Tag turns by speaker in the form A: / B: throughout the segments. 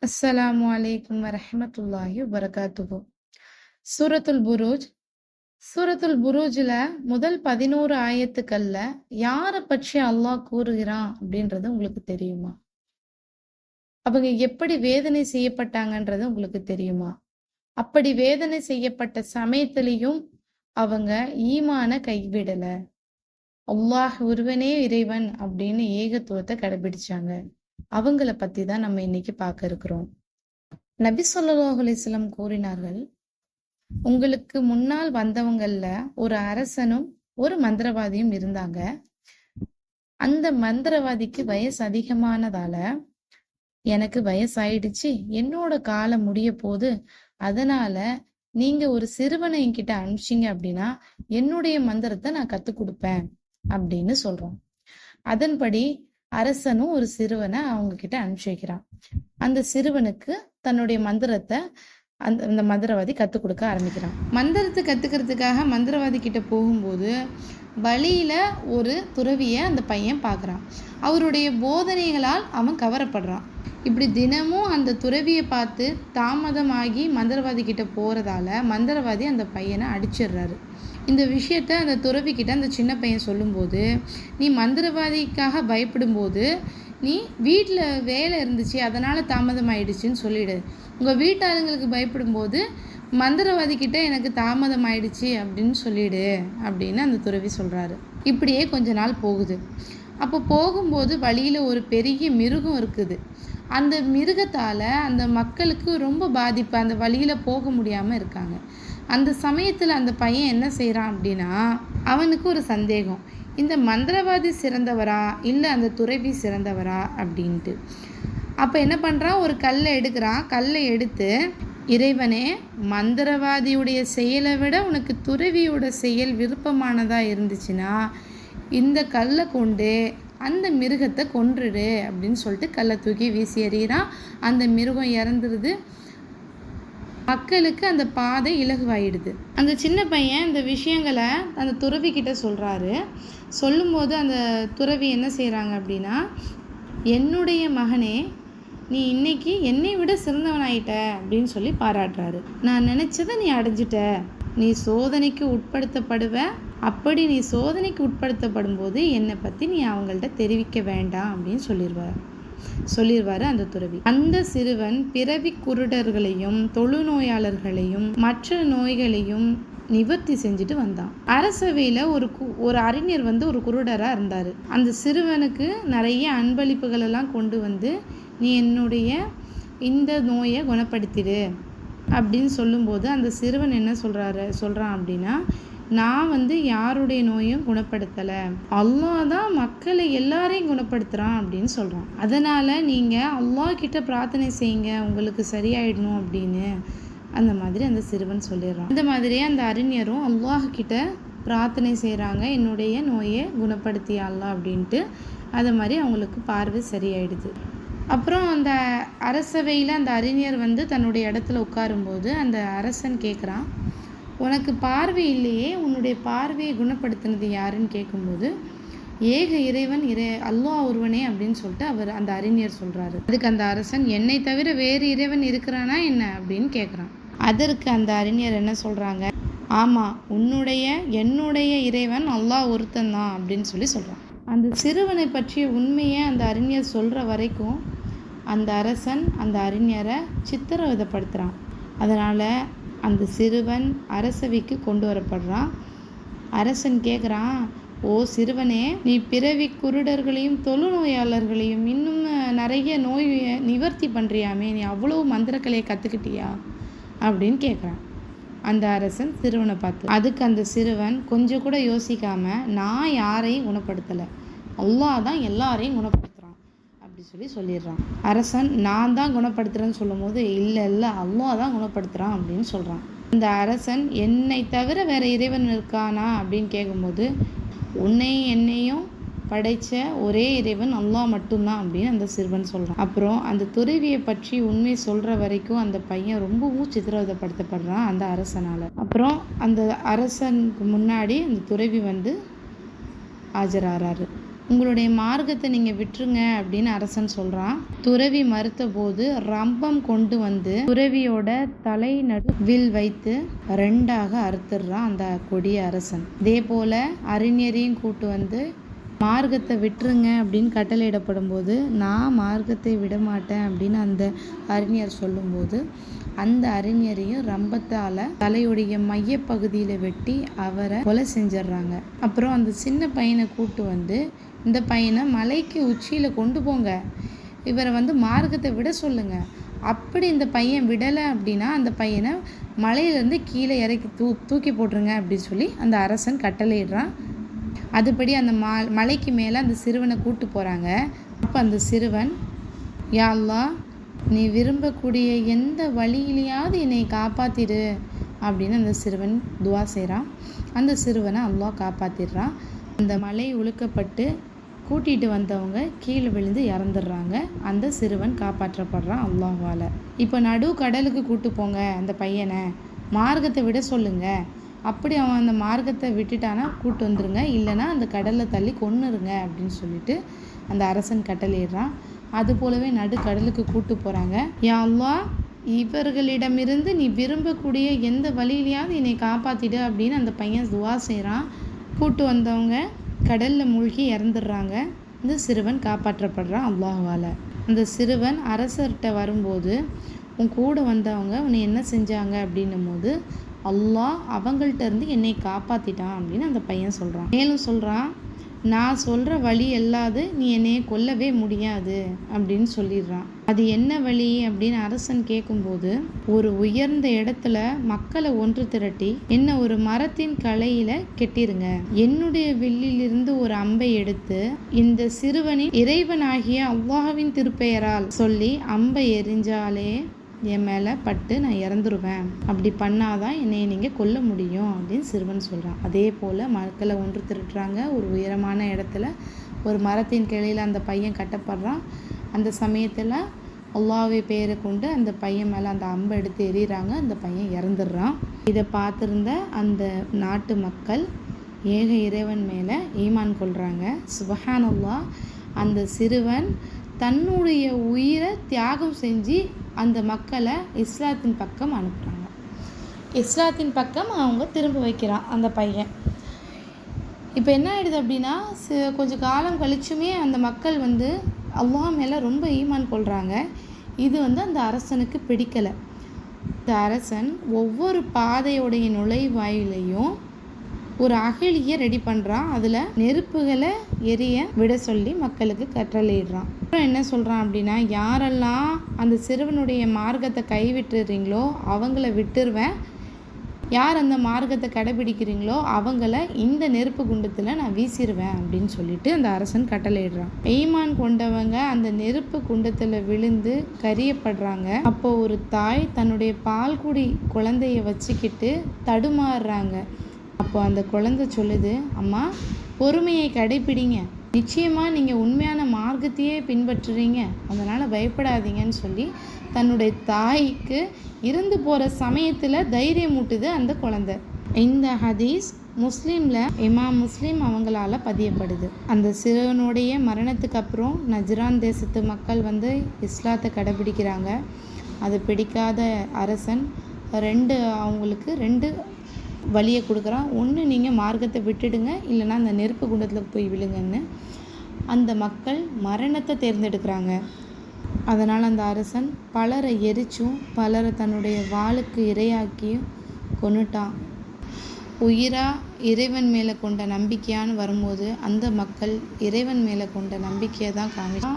A: அஸ்ஸலாமு அலைக்கும் வரஹ்மத்துல்லாஹி வபரகாத்துஹு. சூரத்துல் புரூஜ். சூரத்துல் புரூஜ்ல முதல் 11 ஆயத்துக்கள்ல யாரை பற்றி அல்லாஹ் கூறுகிறான் அப்படின்றது உங்களுக்கு தெரியுமா? அவங்க எப்படி வேதனை செய்யப்பட்டாங்கன்றது உங்களுக்கு தெரியுமா? அப்படி வேதனை செய்யப்பட்ட சமயத்திலையும் அவங்க ஈமான கைவிடல. அல்லாஹ் ஒருவனே இறைவன் அப்படின்னு ஏகத்துவத்தை கடைபிடிச்சாங்க. அவங்கள பத்தி தான் நம்ம இன்னைக்கு பார்க்க இருக்கிறோம். நபி ஸல்லல்லாஹு அலைஹி வஸல்லம் கூறினார்கள், உங்களுக்கு முன்னால் வந்தவங்கள்ல ஒரு அரசனும் ஒரு மந்திரவாதியும் இருந்தாங்க. அந்த மந்திரவாதிக்கு வயசு அதிகமானதால, எனக்கு வயசாயிடுச்சு, என்னோட காலம் முடிய போது, அதனால நீங்க ஒரு சிறுவனை என்கிட்ட அனுப்பிச்சிங்க அப்படின்னா என்னுடைய மந்திரத்தை நான் கத்துக் கொடுப்பேன் அப்படின்னு சொல்றோம். அதன்படி அரசனும் ஒரு சிறுவனை அவங்க கிட்ட அனுப்பிச்சு வைக்கிறான். அந்த சிறுவனுக்கு தன்னுடைய மந்திரத்தை அந்த மந்திரவாதி கற்றுக் கொடுக்க ஆரம்பிக்கிறான். மந்திரத்தை கற்றுக்கிறதுக்காக மந்திரவாதி கிட்ட போகும்போது வழியில ஒரு துறவியை அந்த பையன் பார்க்குறான். அவருடைய போதனைகளால் அவன் கவரப்படுறான். இப்படி தினமும் அந்த துறவியை பார்த்து தாமதமாகி மந்திரவாதி கிட்ட போறதால மந்திரவாதி அந்த பையனை அடிச்சிடுறாரு. இந்த விஷயத்த அந்த துறவி கிட்ட அந்த சின்ன பையன் சொல்லும்போது, நீ மந்திரவாதிக்காக பயப்படும்போது நீ வீட்டில் வேலை இருந்துச்சு அதனால தாமதமாயிடுச்சுன்னு சொல்லிடு. உங்கள் வீட்டாளுங்களுக்கு பயப்படும்போது மந்திரவாதி கிட்ட எனக்கு தாமதம் ஆயிடுச்சு அப்படின்னு சொல்லிடு அப்படின்னு அந்த துறவி சொல்றாரு. இப்படியே கொஞ்ச நாள் போகுது. அப்போ போகும்போது வழியில ஒரு பெரிய மிருகம் இருக்குது. அந்த மிருகத்தால அந்த மக்களுக்கு ரொம்ப பாதிப்பு. அந்த வழியில போக முடியாம இருக்காங்க. அந்த சமயத்துல அந்த பையன் என்ன செய்யறான் அப்படின்னா, அவனுக்கு ஒரு சந்தேகம், இந்த மந்திரவாதி சிறந்தவரா இல்ல அந்த துறவி சிறந்தவரா அப்படின்ட்டு. அப்ப என்ன பண்றான், ஒரு கல்லை எடுக்கிறான். கல்லை எடுத்து, இறைவனே, மந்திரவாதியுடைய செயலை விட உனக்கு துறவியோட செயல் விருப்பமானதா இருந்துச்சுன்னா இந்த கல்லை கொண்டு அந்த மிருகத்தை கொன்றுடு அப்படின்னு சொல்லிட்டு கல்லை தூக்கி வீசி எறிகிறான். அந்த மிருகம் இறந்துருது. மக்களுக்கு அந்த பாதை இலகுவாயிடுது. அந்த சின்ன பையன் இந்த விஷயங்களை அந்த துறவி கிட்ட சொல்றாரு. சொல்லும்போது அந்த துறவி என்ன செய்கிறாங்க அப்படின்னா, என்னுடைய மகனே, நீ இன்னைக்கு என்னை விட சிறந்தவனாயிட்ட அப்படின்னு சொல்லி பாராட்டுறாரு. நான் நினைச்சதை நீ அடைஞ்சிட்ட. நீ சோதனைக்கு உட்படுத்தப்படுவ. அப்படி நீ சோதனைக்கு உட்படுத்தப்படும் போது என்னை பற்றி நீ அவங்கள்ட்ட தெரிவிக்க வேண்டாம் அப்படின்னு சொல்லிடுவாரு அந்த துறவி. அந்த சிறுவன் பிறவி குருடர்களையும் தொழுநோயாளர்களையும் மற்ற நோய்களையும் நிவர்த்தி செஞ்சுட்டு வந்தான். அரசவையில் ஒரு அறிஞர் ஒரு குருடராக இருந்தார். அந்த சிறுவனுக்கு நிறைய அன்பளிப்புகள் எல்லாம் கொண்டு வந்து, நீ என்னுடைய இந்த நோயை குணப்படுத்திடு அப்படின்னு சொல்லும்போது அந்த சிறுவன் என்ன சொல்கிறான் அப்படின்னா, நான் யாருடைய நோயும் குணப்படுத்தலை, அல்லாஹ் தான் மக்களை எல்லாரையும் குணப்படுத்துகிறான் அப்படின்னு சொல்கிறான். அதனால் நீங்கள் அல்லாஹ் கிட்ட பிரார்த்தனை செய்யுங்க, உங்களுக்கு சரியாயிடணும் அப்படின்னு அந்த மாதிரி அந்த சிறுவன் சொல்லிடுறான். அந்த மாதிரியே அந்த அறிஞரும் அல்லாஹ் கிட்ட பிரார்த்தனை செய்கிறாங்க, என்னுடைய நோயை குணப்படுத்தி அல்லாஹ் அப்படின்ட்டு. அது மாதிரி அவங்களுக்கு பார்வை சரியாயிடுது. அப்புறம் அந்த அரசவையில் அந்த அறிஞர் தன்னுடைய இடத்துல உட்காரும்போது அந்த அரசன் கேட்குறான், உனக்கு பார்வை இல்லையே, உன்னுடைய பார்வையை குணப்படுத்தினது யாருன்னு கேட்கும்போது, ஏக இறைவன் அல்லாஹ் ஒருவனே அப்படின்னு சொல்லிட்டு அந்த அறிஞர் சொல்கிறாரு. அதுக்கு அந்த அரசன், என்னை தவிர வேறு இறைவன் இருக்கிறானா என்ன அப்படின்னு கேட்குறான். அதற்கு அந்த அறிஞர் என்ன சொல்கிறாங்க, ஆமாம், என்னுடைய இறைவன் அல்லாஹ் ஒருத்தன் தான் அப்படின்னு சொல்கிறான். அந்த சிறுவனை பற்றிய உண்மையை அந்த அறிஞர் சொல்கிற வரைக்கும் அந்த அரசன் அந்த அறிஞரை சித்திரவதைப்படுத்துகிறான். அதனால் அந்த சிறுவன் அரசவைக்கு கொண்டு வரப்படுறான். அரசன் கேட்குறான், ஓ சிறுவனே, நீ பிறவி குருடர்களையும் தொழுநோயாளர்களையும் இன்னும் நிறைய நோய் நிவர்த்தி பண்ணுறியாமே, நீ அவ்வளோ மந்திரக்கலையை கற்றுக்கிட்டியா அப்படின்னு கேட்குறான் அந்த அரசன் சிறுவனை பார்த்து. அதுக்கு அந்த சிறுவன் கொஞ்சம் கூட யோசிக்காமல், நான் யாரையும் குணப்படுத்தலை, அல்லாஹ் தான் எல்லாரையும் குணப்படுத்துகிறான் அப்படி சொல்லிடுறான். அரசன் நான் தான் குணப்படுத்துகிறேன்னு சொல்லும் போது, இல்லை அல்லாஹ் தான் குணப்படுத்துகிறான் அப்படின்னு சொல்கிறான். அந்த அரசன், என்னை தவிர வேற இறைவன் இருக்கானா அப்படின்னு கேட்கும்போது, உன்னையும் என்னையும் படைச்ச ஒரே இறைவன் அல்லாஹ் மட்டும்தான் அப்படின்னு அந்த சிறுவன் சொல்கிறான். அப்புறம் அந்த துறவியை பற்றி உண்மை சொல்கிற வரைக்கும் அந்த பையன் ரொம்பவும் சித்திரவதைப்படுத்தப்படுறான் அந்த அரசனால். அப்புறம் அந்த அரசனுக்கு முன்னாடி அந்த துறவி ஆஜராகிறாரு. உங்களுடைய மார்க்கத்தை நீங்கள் விட்டுருங்க அப்படின்னு அரசன் சொல்கிறான். துறவி மறுத்த போது ரம்பம் கொண்டு வந்து துறவியோட தலை நடுவில் வைத்து 2ஆக அறுத்துடுறான் அந்த கொடிய அரசன். இதே போல் அறிஞரையும் கூட்டு வந்து மார்க்கத்தை விட்டுருங்க அப்படின்னு கட்டளையிடப்படும் போது நான் மார்க்கத்தை விட மாட்டேன் அப்படின்னு அந்த அறிஞர் சொல்லும்போது அந்த அறிஞரையும் ரம்பத்தால் தலையுடைய மையப்பகுதியில் வெட்டி அவரை கொலை செஞ்சிடுறாங்க. அப்புறம் அந்த சின்ன பையனை கூட்டு வந்து இந்த பையனை மலைக்கு உச்சியில் கொண்டு போங்க, இவரை வந்து மார்க்கத்தை விட சொல்லுங்க. அப்படி இந்த பையன் விடலை அப்படின்னா அந்த பையனை மலையிலேருந்து கீழே இறக்கி தூக்கி போட்டுருங்க அப்படின்னு சொல்லி அந்த அரசன் கட்டளையிடுறான். அதுபடி அந்த மலைக்கு மேலே அந்த சிறுவனை கூட்டு போகிறாங்க. அப்போ அந்த சிறுவன், யா அல்லாஹ், நீ விரும்பக்கூடிய எந்த வழியிலையாவது என்னை காப்பாற்றிடு அப்படின்னு அந்த சிறுவன் துவா செய்கிறான். அந்த சிறுவனை அல்லாஹ் காப்பாற்றிடுறான். அந்த மலை உழுக்கப்பட்டு கூட்டிகிட்டு வந்தவங்க கீழே விழுந்து இறந்துடுறாங்க. அந்த சிறுவன் காப்பாற்றப்படுறான் அல்லாஹ்வால். இப்போ நடு கடலுக்கு கூட்டு போங்க அந்த பையனை, மார்க்கத்தை விட சொல்லுங்க. அப்படி அவன் அந்த மார்க்கத்தை விட்டுட்டானா கூட்டு வந்துருங்க, இல்லைன்னா அந்த கடலில் தள்ளி கொன்னுருங்க அப்படின்னு சொல்லிட்டு அந்த அரசன் கட்டளையிடுறான். அது போலவே நடு கடலுக்கு கூட்டு போகிறாங்க. யா அல்லாஹ், இவர்களிடமிருந்து நீ விரும்பக்கூடிய எந்த வழியிலையாவது என்னை காப்பாற்றிடு அப்படின்னு அந்த பையன் துவா செய்கிறான். கூட்டு வந்தவங்க கடலில் மூழ்கி இறந்துடுறாங்க. இந்த சிறுவன் காப்பாற்றப்படுறான் அல்லாஹ்வால். அந்த சிறுவன் அரசர்கிட்ட வரும்போது உன் கூட வந்தவங்க உன்னை என்ன செஞ்சாங்க அப்படின்னும் போது அல்லாஹ் அவங்கள்ட்ட இருந்து என்னை காப்பாற்றிட்டான் அப்படின்னு அந்த பையன் சொல்கிறான். மேலும் சொல்கிறான், நான் சொல்கிற வழி எல்லாது நீ என்னைய கொல்லவே முடியாது அப்படின்னு சொல்லிடுறான். அது என்ன வழி அப்படின்னு அரசன் கேட்கும்போது, ஒரு உயர்ந்த இடத்துல மக்களை ஒன்று திரட்டி என்ன ஒரு மரத்தின் கலையில கெட்டிருங்க, என்னுடைய வில்லிலிருந்து ஒரு அம்பை எடுத்து இந்த சிறுவனின் இறைவனாகிய அல்லாஹ்வின் திருப்பெயரால் சொல்லி அம்பை எரிஞ்சாலே என் மேலே பட்டு நான் இறந்துருவேன், அப்படி பண்ணாதான் என்னை நீங்கள் கொல்ல முடியும் அப்படின்னு சிறுவன் சொல்கிறான். அதே போல் மக்களை ஒன்று திரட்டுறாங்க. ஒரு உயரமான இடத்துல ஒரு மரத்தின் கிளையில் அந்த பையன் கட்டப்படுறான். அந்த சமயத்தில் அல்லாஹ்வை பெயரை கொண்டு அந்த பையன் மேலே அந்த அம்பை எடுத்து எறிகிறாங்க. அந்த பையன் இறந்துடுறான். இதை பார்த்துருந்த அந்த நாட்டு மக்கள் ஏக இறைவன் மேலே ஈமான் கொள்கிறாங்க. சுப்ஹானல்லாஹ், அந்த சிறுவன் தன்னுடைய உயிரை தியாகம் செஞ்சு அந்த மக்களை இஸ்லாத்தின் பக்கம் அனுப்புகிறாங்க. இஸ்லாத்தின் பக்கம் அவங்க திரும்ப வைக்கிறான் அந்த பையன். இப்போ என்ன ஆகிடுது அப்படின்னா, கொஞ்சம் காலம் கழிச்சுமே அந்த மக்கள் வந்து அல்லாஹ் மேலே ரொம்ப ஈமான் கொள்கிறாங்க. இது வந்து அந்த அரசனுக்கு பிடிக்கலை. இந்த அரசன் ஒவ்வொரு பாதையோடைய நுழைவாயிலையும் ஒரு அகழியை ரெடி பண்ணுறான். அதில் நெருப்புகளை எரிய விட சொல்லி மக்களுக்கு கட்டளையிடுறான். அப்புறம் என்ன சொல்கிறான் அப்படின்னா, யாரெல்லாம் அந்த சிறுவனுடைய மார்க்கத்தை கைவிட்டுறீங்களோ அவங்கள விட்டுருவேன், யார் அந்த மார்க்கத்தை கடைபிடிக்கிறீங்களோ அவங்கள இந்த நெருப்பு குண்டத்தில் நான் வீசிடுவேன் அப்படின்னு சொல்லிட்டு அந்த அரசன் கட்டளையிடுறான். ஈமான் கொண்டவங்க அந்த நெருப்பு குண்டத்தில் விழுந்து கரியப்படுறாங்க. அப்போ ஒரு தாய் தன்னுடைய பால்குடி குழந்தைய வச்சுக்கிட்டு தடுமாறுறாங்க. அப்போ அந்த குழந்தை சொல்லுது, அம்மா, பொறுமையை கடைப்பிடிங்க, நிச்சயமாக நீங்கள் உண்மையான மார்க்கத்தையே பின்பற்றுறீங்க, அதனால் பயப்படாதீங்கன்னு சொல்லி தன்னுடைய தாய்க்கு இறந்து போகிற சமயத்தில் தைரியம் ஊட்டுது அந்த குழந்தை. இந்த ஹதீஸ் முஸ்லீமில் இமாம் முஸ்லீம் அவங்களால பதியப்படுது. அந்த சிறுவனுடைய மரணத்துக்கு அப்புறம் நஜ்ரான் தேசத்து மக்கள் வந்து இஸ்லாத்தை கடைபிடிக்கிறாங்க. அது பிடிக்காத அரசன் அவங்களுக்கு ரெண்டு வழியை கொடுக்குறான். ஒன்று, நீங்கள் மார்க்கத்தை விட்டுடுங்க, இல்லைன்னா அந்த நெருப்பு குண்டத்தில் போய் விழுங்கன்னு. அந்த மக்கள் மரணத்தை தேர்ந்தெடுக்கிறாங்க. அதனால் அந்த அரசன் பலரை எரிச்சும் பலரை தன்னுடைய வாளுக்கு இரையாக்கியும் கொன்னுட்டான். உயிராக இறைவன் மேலே கொண்ட நம்பிக்கையான்னு வரும்போது அந்த மக்கள் இறைவன் மேலே கொண்ட நம்பிக்கையை தான் காமிச்சா.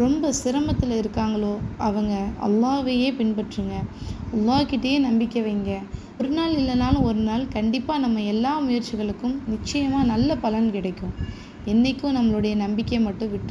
A: ரொம்ப சிரமத்தில் இருக்காங்களோ அவங்க அல்லாஹ்வையே பின்பற்றுங்க, அல்லாஹ்கிட்டேயே நம்பிக்கை வைங்க. ஒரு நாள் இல்லைனாலும் ஒரு நாள் கண்டிப்பாக நம்ம எல்லா முயற்சிகளுக்கும் நிச்சயமாக நல்ல பலன் கிடைக்கும். என்றைக்கும் நம்மளுடைய நம்பிக்கையை மட்டும் விட்டு